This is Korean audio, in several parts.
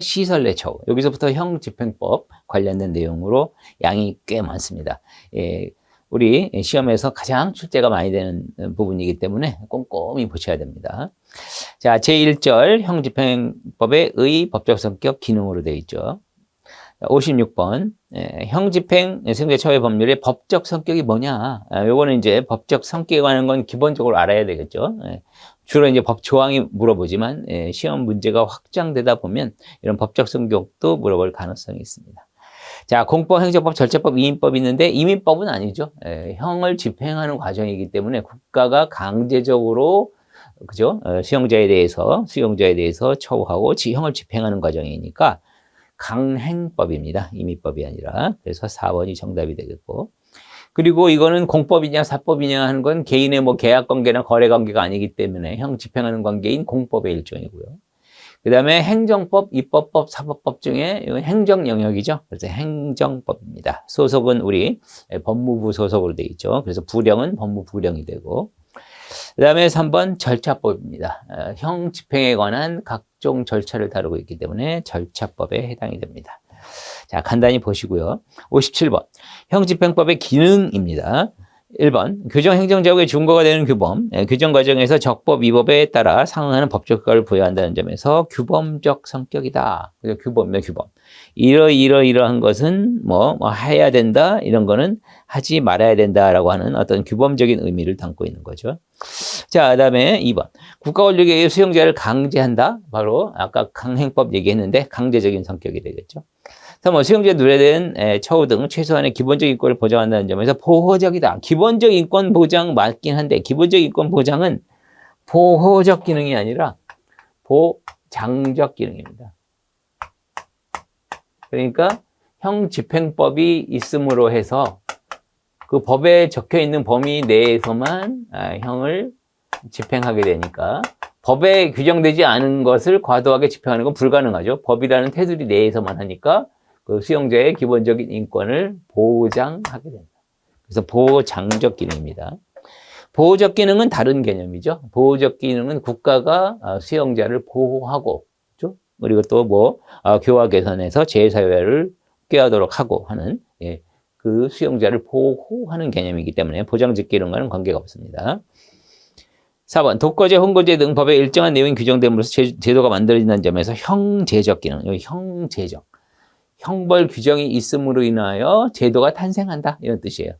시설 내 처우. 여기서부터 형집행법 관련된 내용으로 양이 꽤 많습니다. 우리 시험에서 가장 출제가 많이 되는 부분이기 때문에 꼼꼼히 보셔야 됩니다. 자, 제1절 형집행법의 의 법적 성격 기능으로 되어 있죠. 56번 형집행 수용자 처해 법률의 법적 성격이 뭐냐? 요거는 이제 법적 성격에 관한 건 기본적으로 알아야 되겠죠. 주로 이제 법 조항이 물어보지만 시험 문제가 확장되다 보면 이런 법적 성격도 물어볼 가능성이 있습니다. 자, 공법, 행정법, 절차법, 이민법이 있는데 이민법은 아니죠. 형을 집행하는 과정이기 때문에 국가가 강제적으로 그죠? 수용자에 대해서 처우하고 형을 집행하는 과정이니까 강행법입니다. 이민법이 아니라. 그래서 4번이 정답이 되겠고. 그리고 이거는 공법이냐 사법이냐 하는 건 개인의 뭐 계약 관계나 거래 관계가 아니기 때문에 형 집행하는 관계인 공법의 일종이고요. 그 다음에 행정법, 입법법, 사법법 중에 이건 행정 영역이죠. 그래서 행정법입니다. 소속은 우리 법무부 소속으로 되어 있죠. 그래서 부령은 법무부령이 되고. 그 다음에 3번 절차법입니다. 형 집행에 관한 각종 절차를 다루고 있기 때문에 절차법에 해당이 됩니다. 자, 간단히 보시고요. 57번 형집행법의 기능입니다. 1번 규정행정자국의 준거가 되는 규범, 규정 과정에서 적법, 위법에 따라 상응하는 법적 효과를 부여한다는 점에서 규범적 성격이다. 규범. 이러한 것은 뭐 해야 된다, 이런 거는 하지 말아야 된다라고 하는 어떤 규범적인 의미를 담고 있는 거죠. 자, 그다음에 2번 국가 권력에 의해 수용자를 강제한다. 바로 아까 강행법 얘기했는데 강제적인 성격이 되겠죠. 수용자에 누례된 처우 등 최소한의 기본적 인권을 보장한다는 점에서 보호적이다. 기본적 인권 보장 맞긴 한데 기본적 인권 보장은 보호적 기능이 아니라 보장적 기능입니다. 그러니까 형집행법이 있음으로 해서 그 법에 적혀 있는 범위 내에서만 형을 집행하게 되니까 법에 규정되지 않은 것을 과도하게 집행하는 건 불가능하죠. 법이라는 테두리 내에서만 하니까 그 수용자의 기본적인 인권을 보장하게 된다. 그래서 보장적 기능입니다. 보호적 기능은 다른 개념이죠. 보호적 기능은 국가가 수용자를 보호하고, 그렇죠? 그리고 또 교화 개선에서 재사회를 꾀하도록 하고 하는 그 수용자를 보호하는 개념이기 때문에 보장적 기능과는 관계가 없습니다. 4번 독거제, 혼거제 등 법에 일정한 내용이 규정됨으로써 제도가 만들어진다는 점에서 형제적 기능, 여기 형제적. 형벌 규정이 있음으로 인하여 제도가 탄생한다, 이런 뜻이에요.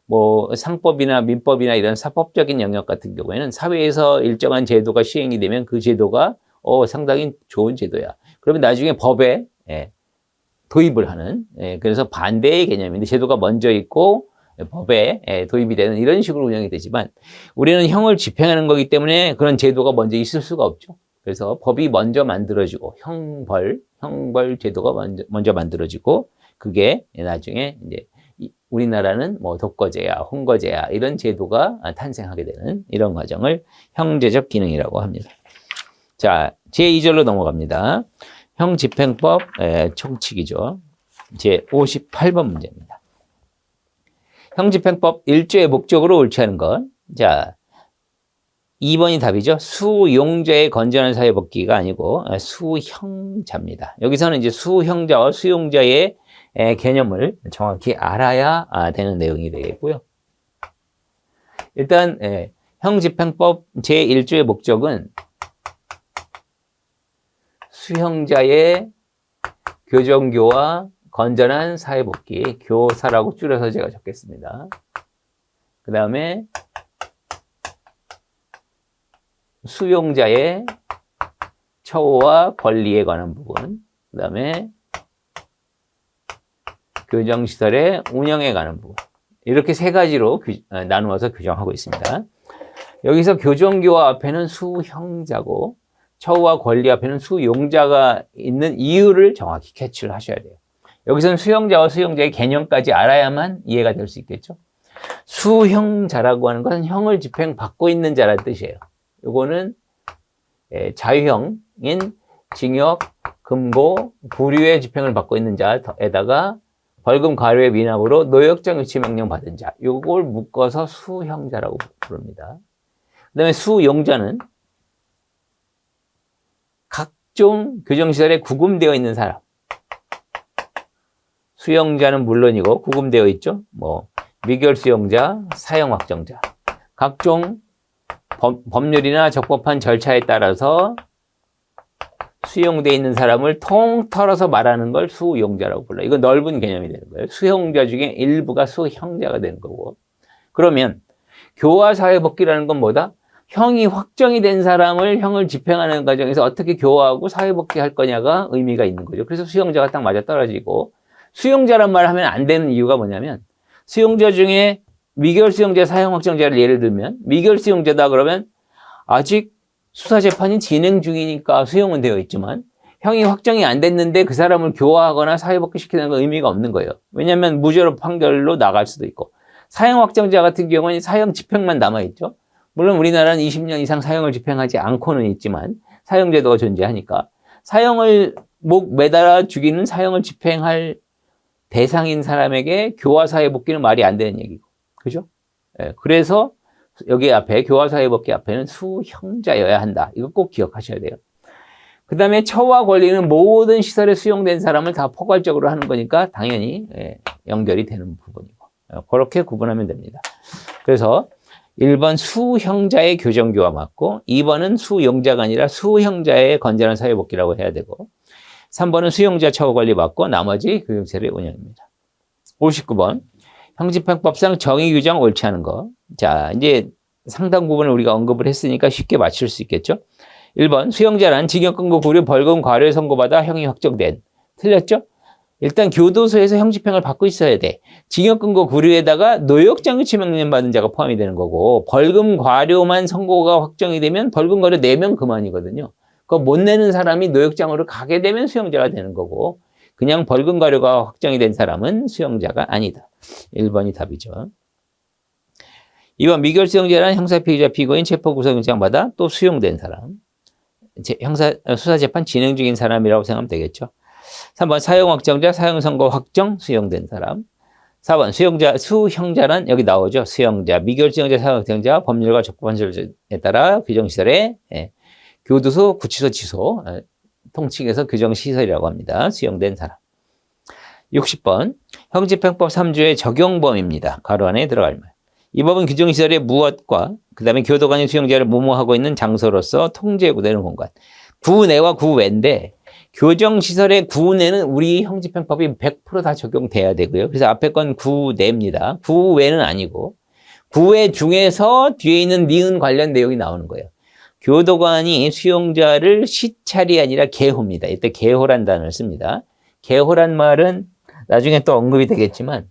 뭐 상법이나 민법이나 이런 사법적인 영역 같은 경우에는 사회에서 일정한 제도가 시행이 되면 그 제도가 상당히 좋은 제도야. 그러면 나중에 법에 도입을 하는, 그래서 반대의 개념인데 제도가 먼저 있고 법에 도입이 되는 이런 식으로 운영이 되지만 우리는 형을 집행하는 거기 때문에 그런 제도가 먼저 있을 수가 없죠. 그래서 법이 먼저 만들어지고 형벌 제도가 먼저 만들어지고 그게 나중에 이제 우리나라는 뭐 독거제야, 혼거제야 이런 제도가 탄생하게 되는 이런 과정을 형제적 기능이라고 합니다. 자, 제2절로 넘어갑니다. 형집행법 총칙이죠. 제 58번 문제입니다. 형집행법 1조의 목적으로 옳지 않은 것. 자, 2번이 답이죠. 수용자의 건전한 사회 복귀가 아니고 수형자입니다. 여기서는 이제 수형자와 수용자의 개념을 정확히 알아야 되는 내용이 되겠고요. 일단 형집행법 제1조의 목적은 수형자의 교정교화, 건전한 사회 복귀, 교사라고 줄여서 제가 적겠습니다. 그 다음에 수용자의 처우와 권리에 관한 부분, 그 다음에 교정시설의 운영에 관한 부분, 이렇게 세 가지로 나누어서 규정하고 있습니다. 여기서 교정교화 앞에는 수형자고 처우와 권리 앞에는 수용자가 있는 이유를 정확히 캐치를 하셔야 돼요. 여기서는 수용자와 수용자의 개념까지 알아야만 이해가 될 수 있겠죠. 수형자라고 하는 것은 형을 집행받고 있는 자라는 뜻이에요. 요거는 자유형인 징역, 금고, 부류의 집행을 받고 있는 자에다가 벌금, 과료의 미납으로 노역장 유치 명령 받은 자, 요걸 묶어서 수형자라고 부릅니다. 그 다음에 수용자는 각 각종 교정시설에 구금되어 있는 사람. 수용자는 물론이고 구금되어 있죠. 뭐 미결 수용자, 사형 확정자. 각종 법률이나 적법한 절차에 따라서 수용되어 있는 사람을 통틀어서 말하는 걸 수용자라고 불러요. 이건 넓은 개념이 되는 거예요. 수용자 중에 일부가 수형자가 되는 거고. 그러면 교화사회복귀라는 건 뭐다? 형이 확정이 된 사람을 형을 집행하는 과정에서 어떻게 교화하고 사회복귀할 거냐가 의미가 있는 거죠. 그래서 수용자가 딱 맞아떨어지고, 수용자란 말을 하면 안 되는 이유가 뭐냐면, 수용자 중에 미결 수용자, 사형 확정자를 예를 들면, 미결 수용자다 그러면 아직 수사재판이 진행 중이니까 수용은 되어 있지만, 형이 확정이 안 됐는데 그 사람을 교화하거나 사회복귀시키는 건 의미가 없는 거예요. 왜냐하면 무죄로 판결로 나갈 수도 있고, 사형 확정자 같은 경우는 사형 집행만 남아있죠. 물론 우리나라는 20년 이상 사형을 집행하지 않고는 있지만 사형제도가 존재하니까 사형을 목 매달아 죽이는 사형을 집행할 대상인 사람에게 교화사회복귀는 말이 안 되는 얘기고, 그죠? 예, 그래서 여기 앞에 교화사회복귀 앞에는 수형자여야 한다. 이거 꼭 기억하셔야 돼요. 그 다음에 처와 권리는 모든 시설에 수용된 사람을 다 포괄적으로 하는 거니까 당연히 연결이 되는 부분이고, 그렇게 구분하면 됩니다. 그래서 1번 수형자의 교정교화 맞고, 2번은 수용자가 아니라 수형자의 건전한 사회복귀라고 해야 되고, 3번은 수용자 처우관리 맞고 나머지 교육세례 운영입니다. 59번 형집행법상 정의 규정 옳지 않은 거. 자, 이제 상당 부분을 우리가 언급을 했으니까 쉽게 맞출 수 있겠죠. 1번 수형자란 징역금고 구류 벌금 과료에 선고받아 형이 확정된. 틀렸죠? 일단 교도소에서 형집행을 받고 있어야 돼. 징역금고 구류에다가 노역장유치 명령 받은 자가 포함이 되는 거고, 벌금 과료만 선고가 확정이 되면 벌금 과료 내면 그만이거든요. 그거 못 내는 사람이 노역장으로 가게 되면 수형자가 되는 거고, 그냥 벌금 과료가 확정이 된 사람은 수형자가 아니다. 1번이 답이죠. 2번 미결 수형자란 형사 피의자 피고인 체포 구속영장 받아 또 수용된 사람. 수사재판 진행 중인 사람이라고 생각하면 되겠죠. 3번 사형 확정자, 사형 선고 확정, 수용된 사람. 4번 수형자란 여기 나오죠. 수형자, 미결 수형자, 사형 확정자, 법률과 적법한 절차에 따라 규정시설에 교도소, 구치소, 취소, 통칭해서 규정시설이라고 합니다. 수용된 사람. 60번 형집행법 3조의 적용범입니다. 가로 안에 들어갈 말. 이 법은 규정시설의 무엇과 그 다음에 교도관이 수용자를 모모하고 있는 장소로서 통제구되는 공간. 구내와 구외인데, 교정시설의 구내는 우리 형집행법이 100% 다 적용돼야 되고요. 그래서 앞에 건 구내입니다. 구외는 아니고, 구외 중에서 뒤에 있는 니은 관련 내용이 나오는 거예요. 교도관이 수용자를 시찰이 아니라 개호입니다. 이때 개호란 단어를 씁니다. 개호란 말은 나중에 또 언급이 되겠지만,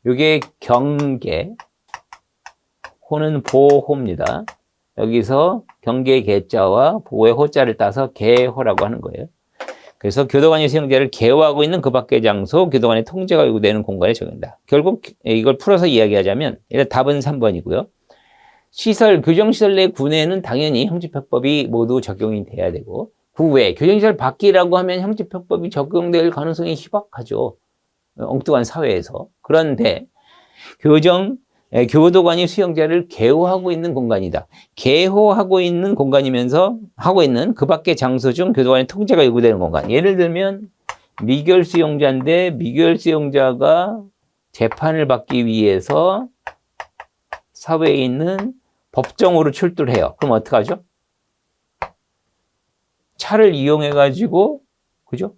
이게 경계, 호는 보호입니다. 여기서 경계 개자와 보호의 호자를 따서 개호라고 하는 거예요. 그래서 교도관이 수용자를 개호하고 있는 그 밖의 장소, 교도관의 통제가 요구되는 공간에 적용된다. 결국 이걸 풀어서 이야기하자면, 일단 답은 3번이고요. 시설, 교정시설 내 구내는 당연히 형집행법이 모두 적용이 돼야 되고, 구외, 교정시설 밖이라고 하면 형집행법이 적용될 가능성이 희박하죠. 엉뚱한 사회에서. 그런데 교도관이 수용자를 개호하고 있는 공간이다. 개호하고 있는 공간이면서 하고 있는 그 밖의 장소 중 교도관의 통제가 요구되는 공간. 예를 들면 미결 수용자인데 미결 수용자가 재판을 받기 위해서 사회에 있는 법정으로 출두를 해요. 그럼 어떡하죠? 차를 이용해가지고, 그죠?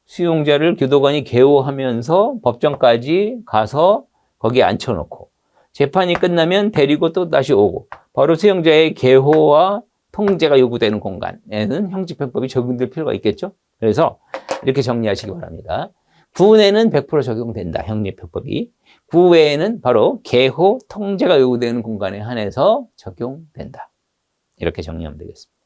수용자를 교도관이 개호하면서 법정까지 가서 거기에 앉혀놓고, 재판이 끝나면 데리고 또 다시 오고, 바로 수용자의 개호와 통제가 요구되는 공간에는 형집행법이 적용될 필요가 있겠죠? 그래서 이렇게 정리하시기 바랍니다. 구내는 100% 적용된다, 형집행법이. 구외에는 바로 개호, 통제가 요구되는 공간에 한해서 적용된다. 이렇게 정리하면 되겠습니다.